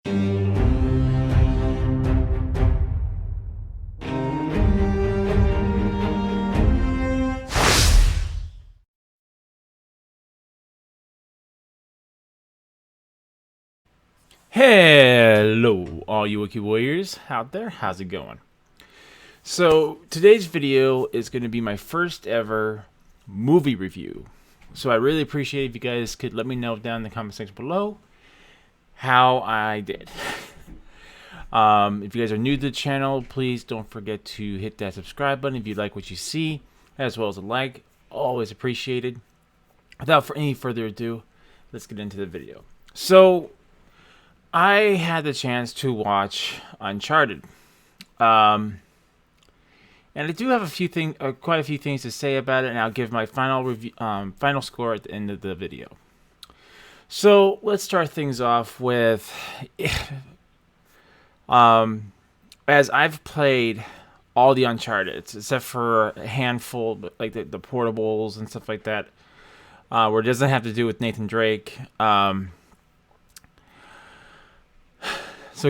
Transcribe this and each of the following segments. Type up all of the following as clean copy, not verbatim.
Hello, all you Wiki Warriors out there. How's it going? So, today's video is going to be my first ever movie review. So, I really appreciate if you guys could let me know down in the comment section below how I did. If you guys are new to the channel, please don't forget to hit that subscribe button if you like what you see, as well as a like. Always appreciated. Without any further ado, let's get into the video. So, I had the chance to watch Uncharted, and I do have quite a few things to say about it, and I'll give my final review, final score at the end of the video. So let's start things off with, as I've played all the Uncharted except for a handful, like the portables and stuff like that, where it doesn't have to do with Nathan Drake. So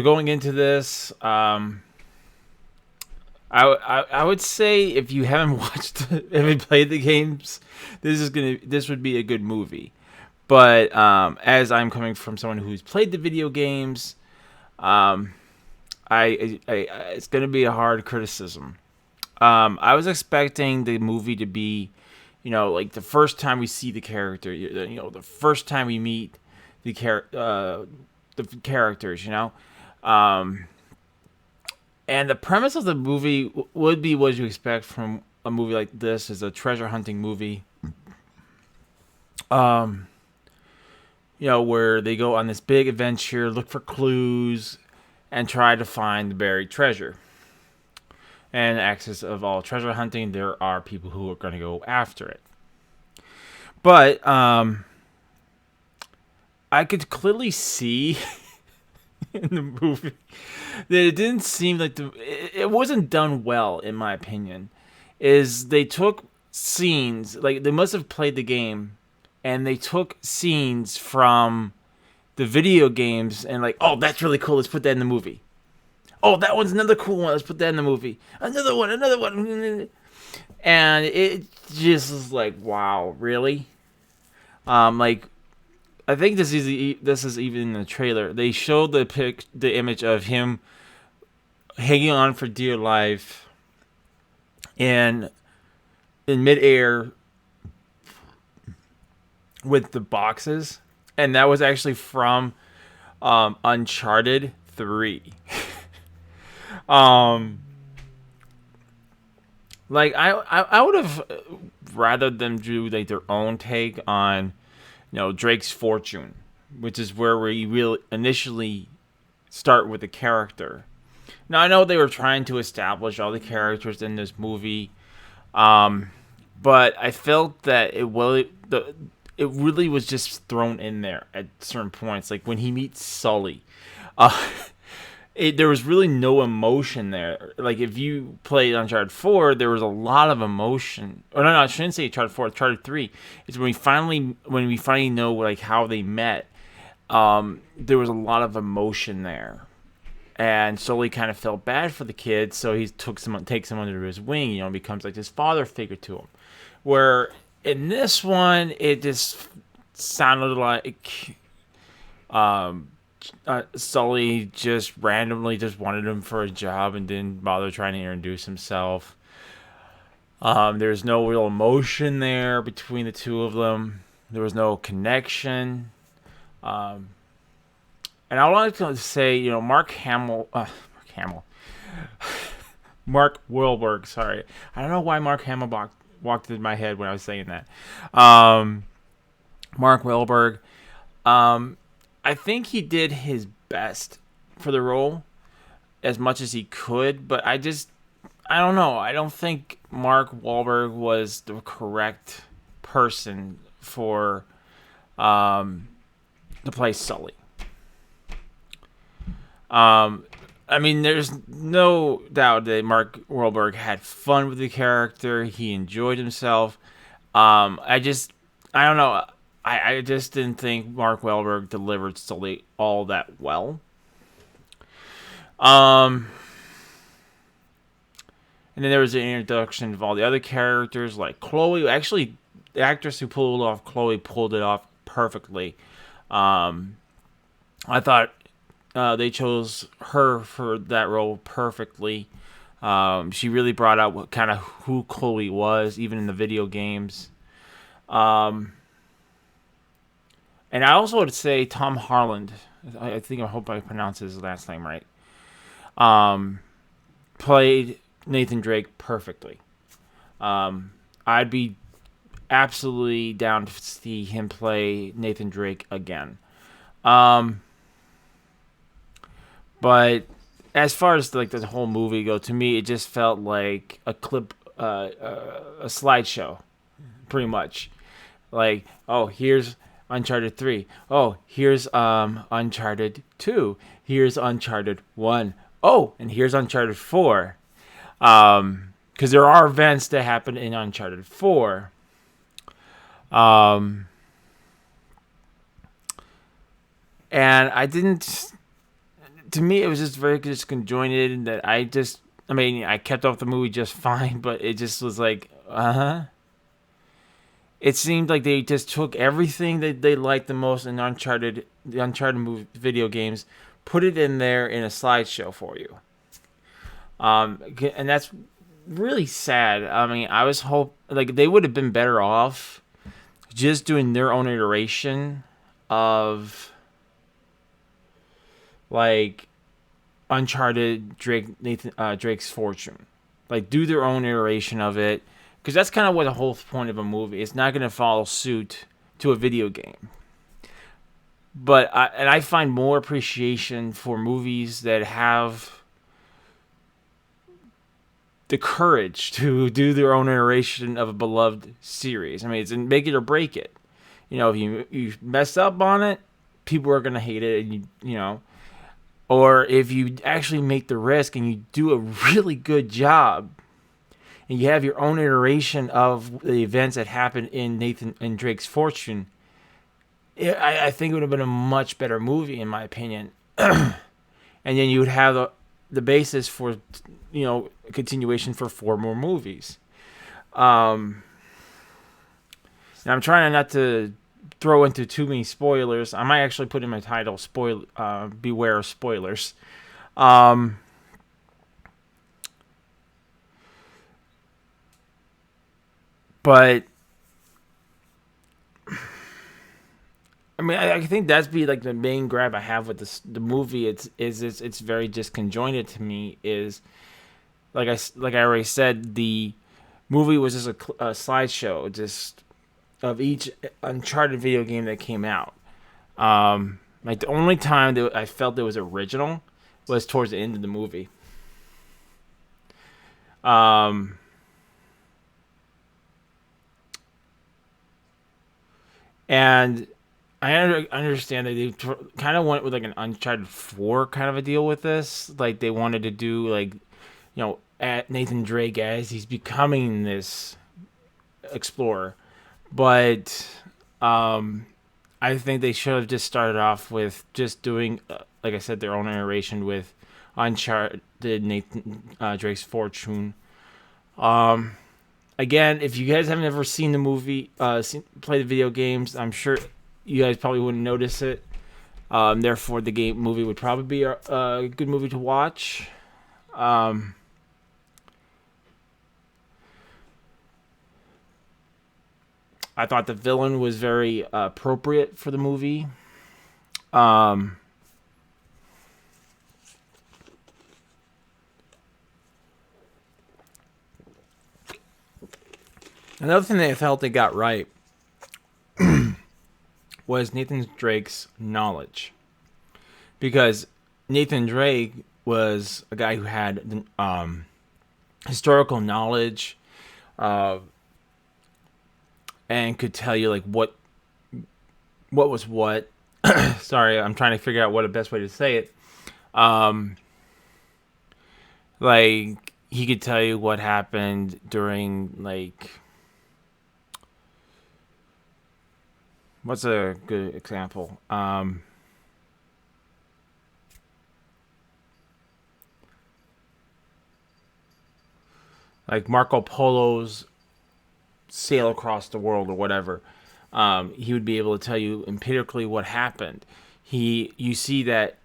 going into this, I would say if you haven't haven't played the games, this would be a good movie. But as I'm coming from someone who's played the video games, it's gonna be a hard criticism. I was expecting the movie to be, like the first time we see the character, the first time we meet the characters, and the premise of the movie would be what you expect from a movie like this, is a treasure hunting movie. Where they go on this big adventure, look for clues, and try to find the buried treasure. And access of all treasure hunting, there are people who are going to go after it. But I could clearly see in the movie that it didn't seem like it wasn't done well, in my opinion. Is they took scenes, like they must have played the game, and they took scenes from the video games and like, oh, that's really cool, let's put that in the movie. Oh, that one's another cool one, let's put that in the movie. Another one. And it just is like, wow, really? Like, I think this is even in the trailer. They showed the image of him hanging on for dear life in midair with the boxes, and that was actually from Uncharted 3. Like I would have rather them do like their own take on, Drake's fortune, which is where we really initially start with the character. Now, I know they were trying to establish all the characters in this movie, but I felt that it really was just thrown in there at certain points. Like when he meets Sully, there was really no emotion there. Like if you played Uncharted 4, there was a lot of emotion. Or no, I shouldn't say Uncharted 4. Uncharted 3 is when we finally know like how they met. There was a lot of emotion there, and Sully kind of felt bad for the kid, so he takes him under his wing. Becomes like this father figure to him. Where in this one, it just sounded like Sully just randomly just wanted him for a job and didn't bother trying to introduce himself. There's no real emotion there between the two of them. There was no connection. And I wanted to say, Mark Wahlberg, sorry. I don't know why Mark Hamill walked in my head when I was saying that. Mark Wahlberg. I think he did his best for the role as much as he could, but I don't know. I don't think Mark Wahlberg was the correct person for to play Sully. I mean, there's no doubt that Mark Wahlberg had fun with the character. He enjoyed himself. I don't know. I just didn't think Mark Wahlberg delivered Sully all that well. Um, and then there was an introduction of all the other characters, like Chloe. Actually, the actress who pulled off Chloe pulled it off perfectly. Um, I thought they chose her for that role perfectly. She really brought out what kind of who Chloe was, even in the video games. Um, and I also would say Tom Harland. I hope I pronounce his last name right. Um, Played Nathan Drake perfectly. I'd be absolutely down to see him play Nathan Drake again. Um, but as far as like the whole movie go, to me it just felt like a clip, a slideshow, pretty much. Like, oh, here's Uncharted 3. Oh, here's Uncharted 2. Here's Uncharted 1. Oh, and here's Uncharted 4. Because there are events that happen in Uncharted 4. Um, and I didn't. To me, it was just very disconjointed. And that I mean, I kept up the movie just fine, but it just was like, It seemed like they just took everything that they liked the most in the Uncharted movie, video games, put it in there in a slideshow for you. And that's really sad. I mean, I was like they would have been better off just doing their own iteration of like Uncharted Drake's Fortune. Like do their own iteration of it, because that's kind of what the whole point of a movie. It's not going to follow suit to a video game. But I find more appreciation for movies that have the courage to do their own iteration of a beloved series. I mean, it's make it or break it. You know, if you mess up on it, people are gonna hate it, and you know, or if you actually make the risk and you do a really good job, and you have your own iteration of the events that happened in Nathan and Drake's Fortune, I think it would have been a much better movie, in my opinion. And then you would have the basis for, you know, a continuation for 4 more movies. And I'm trying not to throw into too many spoilers. I might actually put in my title, beware of spoilers. But I mean, I think that's be like the main grab I have with the movie. It's very disconjointed to me. Is like I already said, the movie was just a slideshow, just of each Uncharted video game that came out. Like the only time that I felt it was original was towards the end of the movie. Um, and I understand that they kind of went with like an Uncharted 4 kind of a deal with this. Like they wanted to do like, you know, at Nathan Drake as he's becoming this explorer. But I think they should have just started off with just doing, like I said, their own iteration with Uncharted Nathan Drake's Fortune. Again, if you guys haven't ever seen the movie, play the video games, I'm sure you guys probably wouldn't notice it. Therefore, the movie would probably be a good movie to watch. I thought the villain was very appropriate for the movie. Another thing that I felt they got right was Nathan Drake's knowledge. Because Nathan Drake was a guy who had historical knowledge and could tell you like what was what. Sorry, I'm trying to figure out what the best way to say it. Like he could tell you what happened during like what's a good example? like Marco Polo's sail across the world or whatever. He would be able to tell you empirically what happened. You see that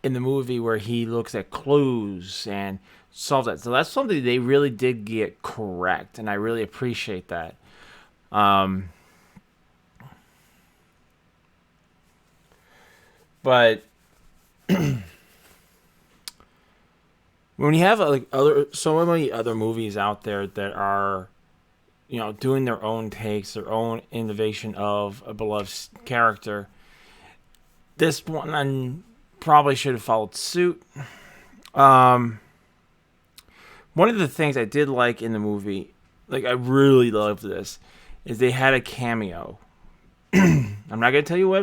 in the movie where he looks at clues and solves that. So that's something they really did get correct, and I really appreciate that. But when you have like so many other movies out there that are, doing their own takes, their own innovation of a beloved character, this one probably should have followed suit. One of the things I did like in the movie, like I really loved this, is they had a cameo. I'm not gonna tell you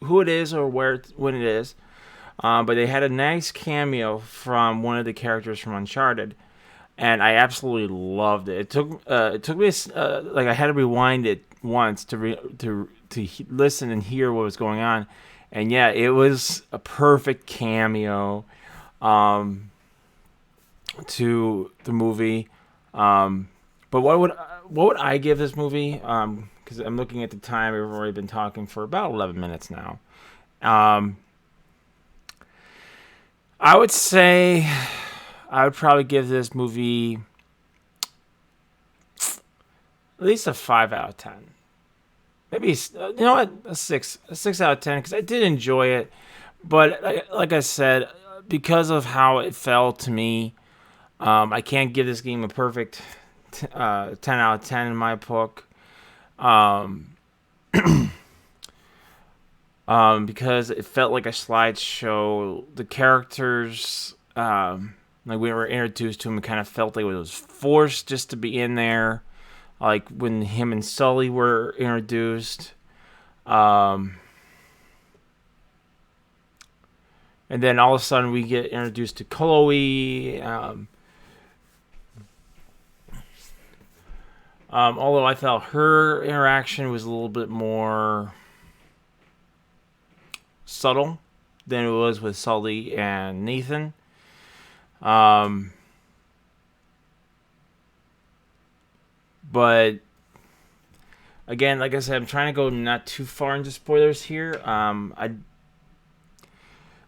who it is, or when it is, but they had a nice cameo from one of the characters from Uncharted, and I absolutely loved it. It took me like I had to rewind it once to listen and hear what was going on, and yeah, it was a perfect cameo to the movie. But what would I give this movie? Because I'm looking at the time. We've already been talking for about 11 minutes now. I would say I would probably give this movie at least a 5 out of 10. Maybe a 6 out of 10, because I did enjoy it. But like I said, because of how it fell to me, I can't give this game a perfect 10 out of 10 in my book. Because it felt like a slideshow. The characters, like we were introduced to them, it kind of felt like it was forced just to be in there. Like when him and Sully were introduced. And then all of a sudden we get introduced to Chloe. Although I felt her interaction was a little bit more subtle than it was with Sully and Nathan. But again, like I said, I'm trying to go not too far into spoilers here.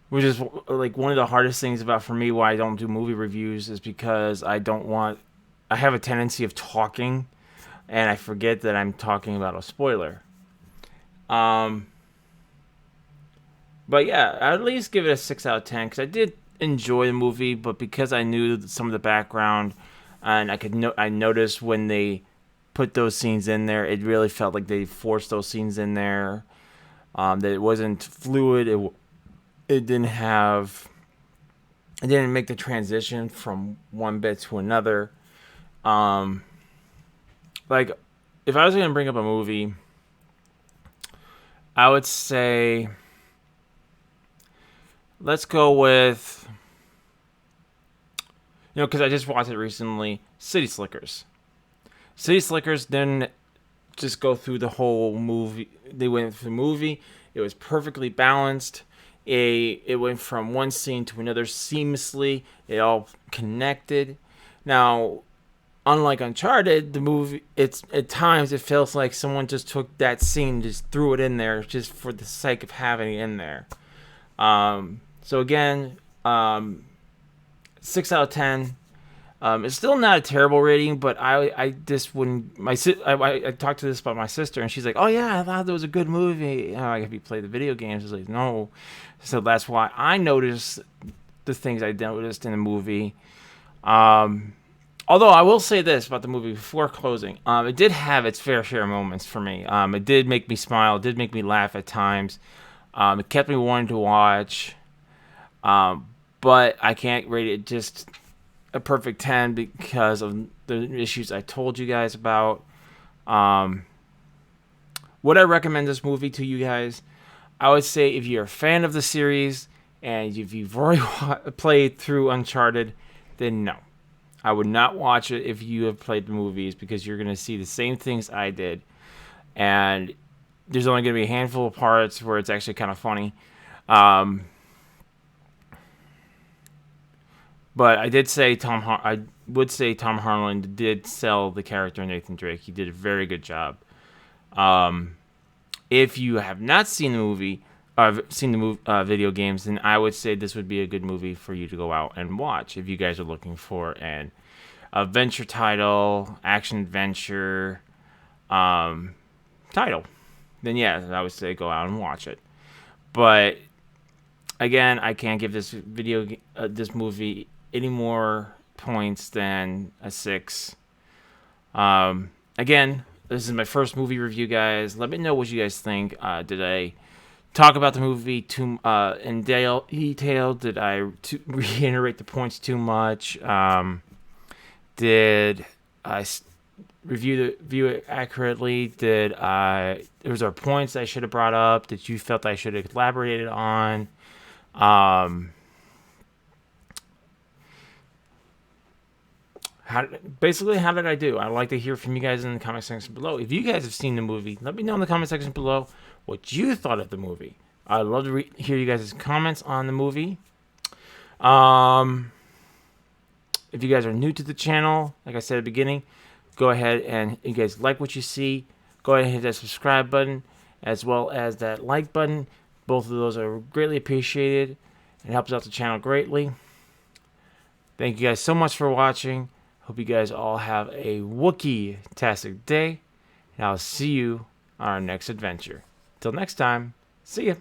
Which is like one of the hardest things about for me why I don't do movie reviews, is because I have a tendency of talking and I forget that I'm talking about a spoiler. But yeah, I'd at least give it a 6 out of 10, because I did enjoy the movie, but because I knew some of the background, and I noticed when they put those scenes in there, it really felt like they forced those scenes in there. That it wasn't fluid. It didn't make the transition from one bit to another. Like, if I was going to bring up a movie, I would say, let's go with, because I just watched it recently, City Slickers. City Slickers didn't just go through the whole movie. They went through the movie. It was perfectly balanced. It went from one scene to another seamlessly. It all connected. Now, unlike Uncharted, the movie, at times it feels like someone just took that scene and just threw it in there just for the sake of having it in there. So again, 6 out of 10. It's still not a terrible rating, but I just wouldn't. I talked to this about my sister, and she's like, "Oh yeah, I thought that was a good movie." If you play the video games, I was like, "No." So that's why I noticed the things I noticed in the movie. Although I will say this about the movie before closing, it did have its fair share of moments for me. It did make me smile. It did make me laugh at times. It kept me wanting to watch. But I can't rate it just a perfect 10 because of the issues I told you guys about. Would I recommend this movie to you guys? I would say if you're a fan of the series and if you've already played through Uncharted, then no. I would not watch it if you have played the movies, because you're going to see the same things I did. And there's only going to be a handful of parts where it's actually kind of funny. But I did say I would say Tom Holland did sell the character Nathan Drake. He did a very good job. If you have not seen the movie, seen the video games, then I would say this would be a good movie for you to go out and watch if you guys are looking for an adventure title, action adventure title. Then yeah, I would say go out and watch it. But again, I can't give this this movie any more points than a 6. Again, this is my first movie review, guys. Let me know what you guys think. Did I talk about the movie too in detail? Did I reiterate the points too much? Did I review it accurately? Was there points I should have brought up that you felt I should have elaborated on? How did I do? I'd like to hear from you guys in the comment section below. If you guys have seen the movie, let me know in the comment section below what you thought of the movie. I'd love to hear you guys' comments on the movie. If you guys are new to the channel, like I said at the beginning, go ahead and you guys like what you see, go ahead and hit that subscribe button as well as that like button. Both of those are greatly appreciated and helps out the channel greatly. Thank you guys so much for watching. Hope you guys all have a Wookiee-tastic day, and I'll see you on our next adventure. Till next time, see ya.